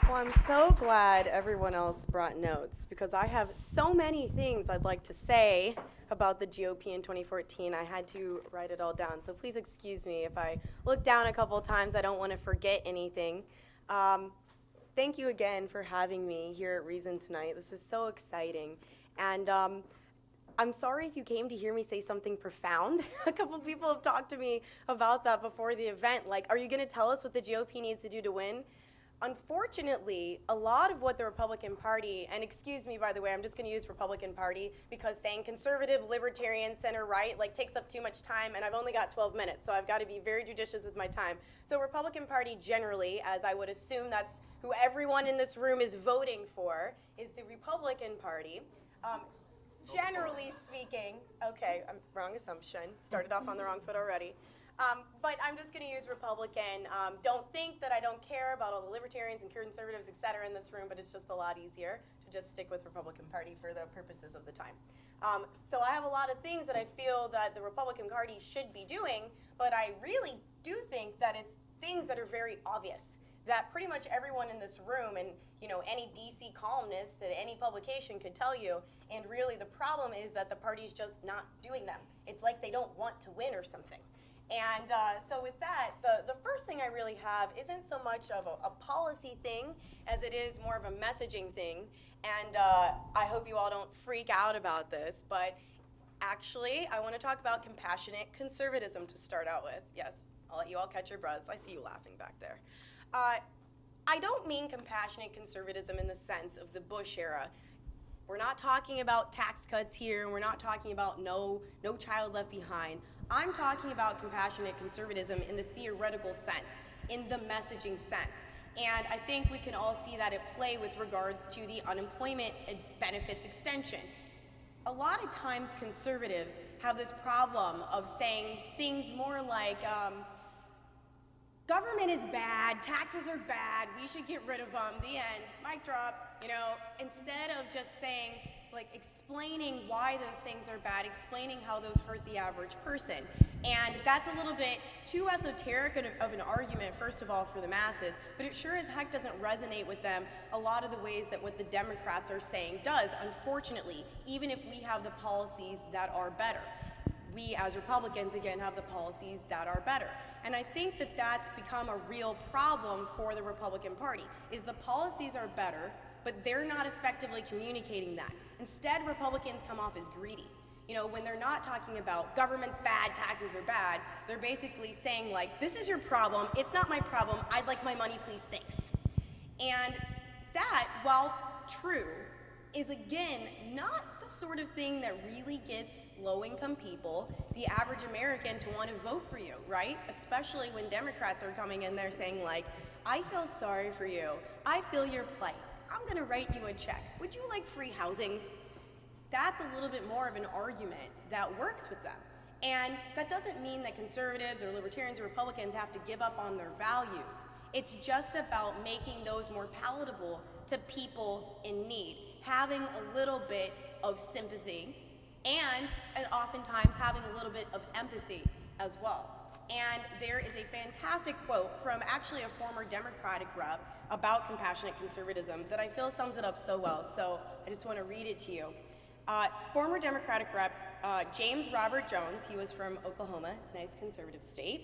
Well, I'm so glad everyone else brought notes because I have so many things I'd like to say about the GOP in 2014. I had to write it all down, so please excuse me if I look down a couple times. I don't want to forget anything. Thank you again for having me here at Reason tonight. This is so exciting. And I'm sorry if you came to hear me say something profound. A couple people have talked to me about that before the event. Like, are you going to tell us what the GOP needs to do to win? Unfortunately, a lot of what the Republican Party, and excuse me, by the way, I'm just going to use Republican Party because saying conservative, libertarian, center-right like takes up too much time, and I've only got 12 minutes, so I've got to be very judicious with my time. So Republican Party generally, as I would assume that's who everyone in this room is voting for, is the Republican Party. Generally speaking, okay, wrong assumption. Started off on the wrong foot already. But I'm just going to use Republican. Don't think that I don't care about all the libertarians and conservatives, et cetera, in this room, but it's just a lot easier to just stick with Republican Party for the purposes of the time. So I have a lot of things that I feel that the Republican Party should be doing, but I really do think that it's things that are very obvious, that pretty much everyone in this room and any DC columnist at any publication could tell you, and really the problem is that the party's just not doing them. It's like they don't want to win or something. And so with that, the first thing I really have isn't so much of a policy thing as it is more of a messaging thing. And I hope you all don't freak out about this, but actually I want to talk about compassionate conservatism to start out with. Yes, I'll let you all catch your breaths. I see you laughing back there. I don't mean compassionate conservatism in the sense of the Bush era. We're not talking about tax cuts here, and we're not talking about no child left behind. I'm talking about compassionate conservatism in the theoretical sense, in the messaging sense. And I think we can all see that at play with regards to the unemployment benefits extension. A lot of times conservatives have this problem of saying things more like, government is bad, taxes are bad, we should get rid of them, the end, mic drop, instead of just saying, like explaining why those things are bad, explaining how those hurt the average person. And that's a little bit too esoteric of an argument, first of all, for the masses, but it sure as heck doesn't resonate with them a lot of the ways that what the Democrats are saying does, unfortunately, even if we have the policies that are better. We, as Republicans, again, have the policies that are better. And I think that that's become a real problem for the Republican Party, is the policies are better, but they're not effectively communicating that. Instead, Republicans come off as greedy. When they're not talking about government's bad, taxes are bad, they're basically saying like, this is your problem, it's not my problem, I'd like my money, please, thanks. And that, while true, is again not the sort of thing that really gets low-income people, the average American, to want to vote for you, right? Especially when Democrats are coming in there saying like, I feel sorry for you, I feel your plight, I'm going to write you a check. Would you like free housing? That's a little bit more of an argument that works with them. And that doesn't mean that conservatives or libertarians or Republicans have to give up on their values. It's just about making those more palatable to people in need, having a little bit of sympathy and oftentimes having a little bit of empathy as well. And there is a fantastic quote from actually a former Democratic rep about compassionate conservatism that I feel sums it up so well, so I just want to read it to you. Former Democratic rep James Robert Jones, he was from Oklahoma, nice conservative state,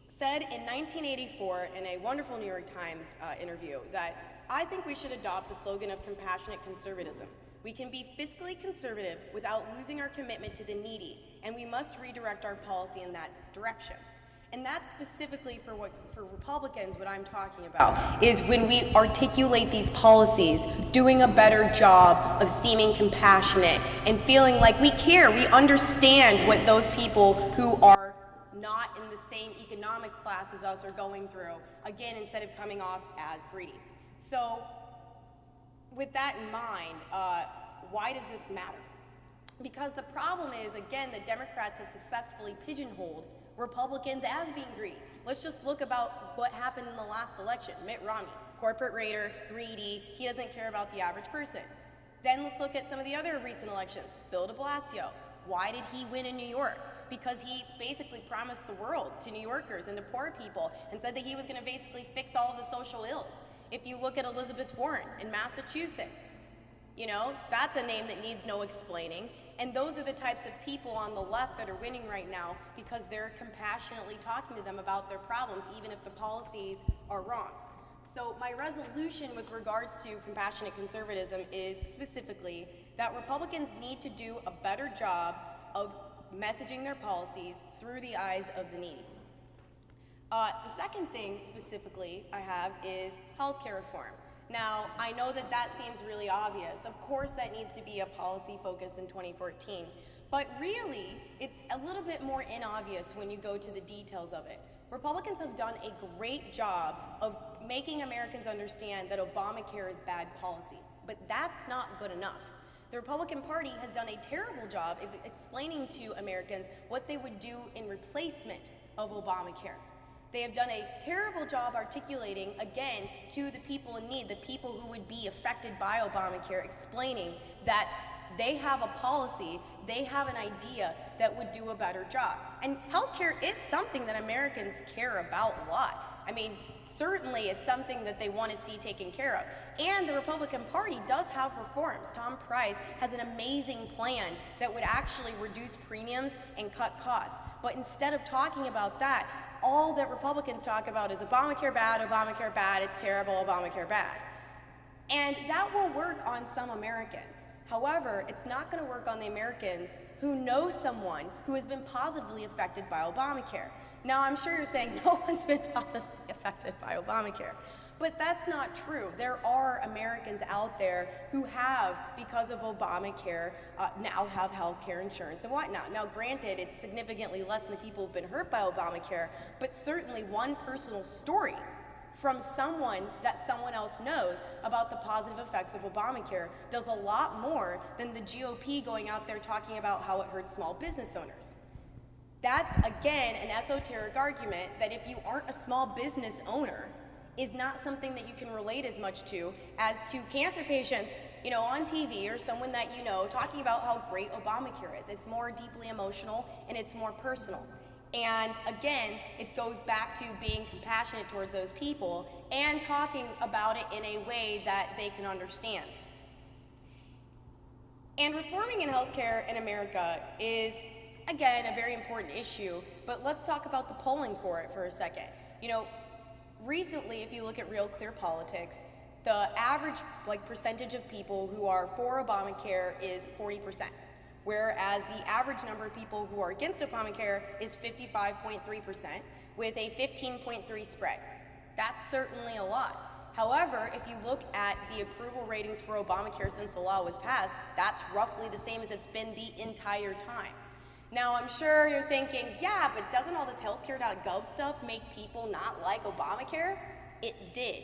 said in 1984 in a wonderful New York Times interview that I think we should adopt the slogan of compassionate conservatism. We can be fiscally conservative without losing our commitment to the needy, and we must redirect our policy in that direction. And that's specifically for Republicans, what I'm talking about, is when we articulate these policies, doing a better job of seeming compassionate and feeling like we care, we understand what those people who are not in the same economic class as us are going through, again, instead of coming off as greedy. So with that in mind, why does this matter? Because the problem is, again, the Democrats have successfully pigeonholed Republicans as being greedy. Let's just look about what happened in the last election. Mitt Romney, corporate raider, greedy, he doesn't care about the average person. Then let's look at some of the other recent elections. Bill de Blasio, why did he win in New York? Because he basically promised the world to New Yorkers and to poor people and said that he was going to basically fix all of the social ills. If you look at Elizabeth Warren in Massachusetts, you know, that's a name that needs no explaining. And those are the types of people on the left that are winning right now because they're compassionately talking to them about their problems, even if the policies are wrong. So my resolution with regards to compassionate conservatism is specifically that Republicans need to do a better job of messaging their policies through the eyes of the needy. The second thing specifically I have is healthcare reform. Now, I know that that seems really obvious. Of course that needs to be a policy focus in 2014, but really it's a little bit more inobvious when you go to the details of it. Republicans have done a great job of making Americans understand that Obamacare is bad policy, but that's not good enough. The Republican Party has done a terrible job of explaining to Americans what they would do in replacement of Obamacare. They have done a terrible job articulating, again, to the people in need, the people who would be affected by Obamacare, explaining that they have a policy, they have an idea that would do a better job. And healthcare is something that Americans care about a lot. I mean, certainly it's something that they want to see taken care of. And the Republican Party does have reforms. Tom Price has an amazing plan that would actually reduce premiums and cut costs. But instead of talking about that, all that Republicans talk about is Obamacare bad, it's terrible, Obamacare bad. And that will work on some Americans. However, it's not going to work on the Americans who know someone who has been positively affected by Obamacare. Now, I'm sure you're saying no one's been positively affected by Obamacare, but that's not true. There are Americans out there who have, because of Obamacare, now have health care insurance and whatnot. Now, granted, it's significantly less than the people who've been hurt by Obamacare, but certainly one personal story from someone that someone else knows about the positive effects of Obamacare does a lot more than the GOP going out there talking about how it hurts small business owners. That's, again, an esoteric argument that if you aren't a small business owner, is not something that you can relate as much to as to cancer patients, you know, on TV or someone that you know talking about how great Obamacare is. It's more deeply emotional and it's more personal. And again, it goes back to being compassionate towards those people and talking about it in a way that they can understand. And reforming in healthcare in America is, again, a very important issue, but let's talk about the polling for it for a second. You know, recently, if you look at Real Clear Politics, the average percentage of people who are for Obamacare is 40%. Whereas the average number of people who are against Obamacare is 55.3%, with a 15.3 spread. That's certainly a lot. However, if you look at the approval ratings for Obamacare since the law was passed, that's roughly the same as it's been the entire time. Now, I'm sure you're thinking, yeah, but doesn't all this healthcare.gov stuff make people not like Obamacare? It did,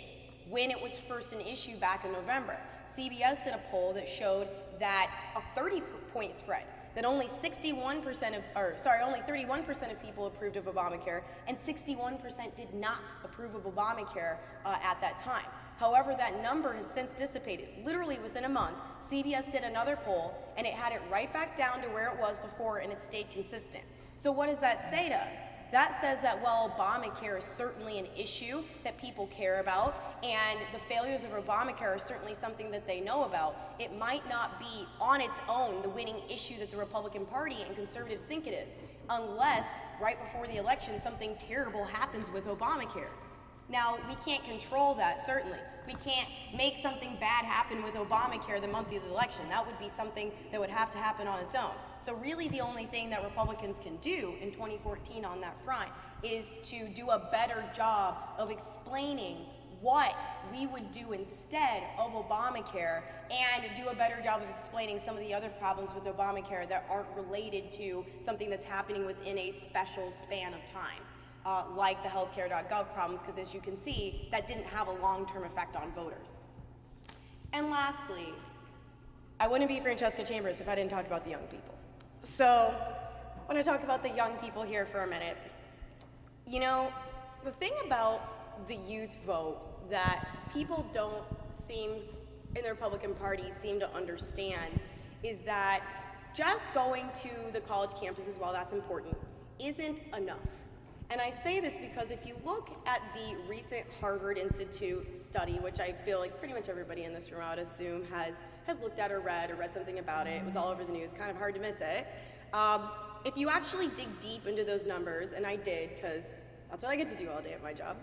when it was first an issue back in November. CBS did a poll that showed that a 30-point spread, that only 31% of people approved of Obamacare, and 61% did not approve of Obamacare at that time. However, that number has since dissipated. Literally within a month, CBS did another poll, and it had it right back down to where it was before, and it stayed consistent. So what does that say to us? That says that while Obamacare is certainly an issue that people care about, and the failures of Obamacare are certainly something that they know about, it might not be on its own the winning issue that the Republican Party and conservatives think it is, unless right before the election something terrible happens with Obamacare. Now, we can't control that, certainly. We can't make something bad happen with Obamacare the month of the election. That would be something that would have to happen on its own. So really the only thing that Republicans can do in 2014 on that front is to do a better job of explaining what we would do instead of Obamacare, and do a better job of explaining some of the other problems with Obamacare that aren't related to something that's happening within a special span of time. Like the healthcare.gov problems, because as you can see, that didn't have a long-term effect on voters. And lastly, I wouldn't be Francesca Chambers if I didn't talk about the young people. So, I want to talk about the young people here for a minute. You know, the thing about the youth vote that people don't seem, in the Republican Party, seem to understand is that just going to the college campuses, while that's important, isn't enough. And I say this because if you look at the recent Harvard Institute study, which I feel like pretty much everybody in this room, I would assume, has looked at or read something about it. It was all over the news, kind of hard to miss it. If you actually dig deep into those numbers, and I did, because that's what I get to do all day at my job,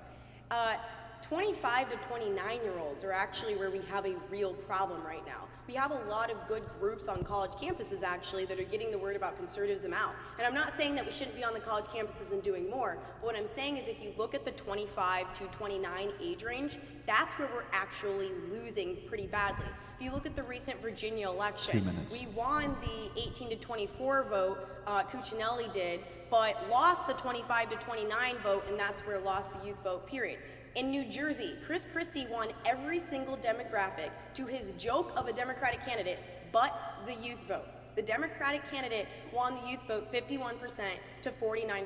25 to 29-year-olds are actually where we have a real problem right now. We have a lot of good groups on college campuses, actually, that are getting the word about conservatism out. And I'm not saying that we shouldn't be on the college campuses and doing more, but what I'm saying is if you look at the 25 to 29 age range, that's where we're actually losing pretty badly. If you look at the recent Virginia election, we won the 18 to 24 vote, Cuccinelli did, but lost the 25 to 29 vote, and that's where lost the youth vote, period. In New Jersey, Chris Christie won every single demographic to his joke of a Democratic candidate, but the youth vote. The Democratic candidate won the youth vote 51% to 49%.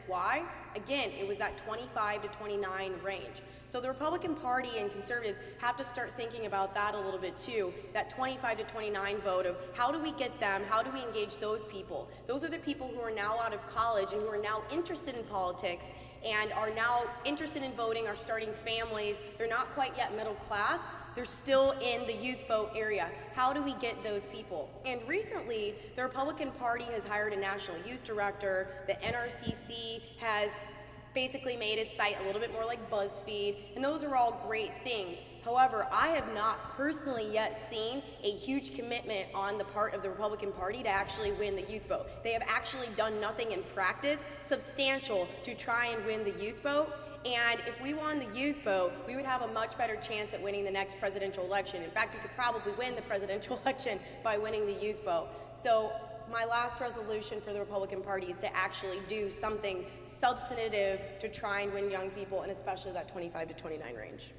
Why? Again, it was that 25 to 29 range. So the Republican Party and conservatives have to start thinking about that a little bit too, that 25 to 29 vote of how do we get them, how do we engage those people? Those are the people who are now out of college and who are now interested in politics and are now interested in voting, are starting families. They're not quite yet middle class. They're still in the youth vote area. How do we get those people? And recently, the Republican Party has hired a national youth director. The NRCC has basically made its site a little bit more like BuzzFeed, and those are all great things. However, I have not personally yet seen a huge commitment on the part of the Republican Party to actually win the youth vote. They have actually done nothing in practice substantial to try and win the youth vote. And if we won the youth vote, we would have a much better chance at winning the next presidential election. In fact, we could probably win the presidential election by winning the youth vote. So my last resolution for the Republican Party is to actually do something substantive to try and win young people, and especially that 25 to 29 range.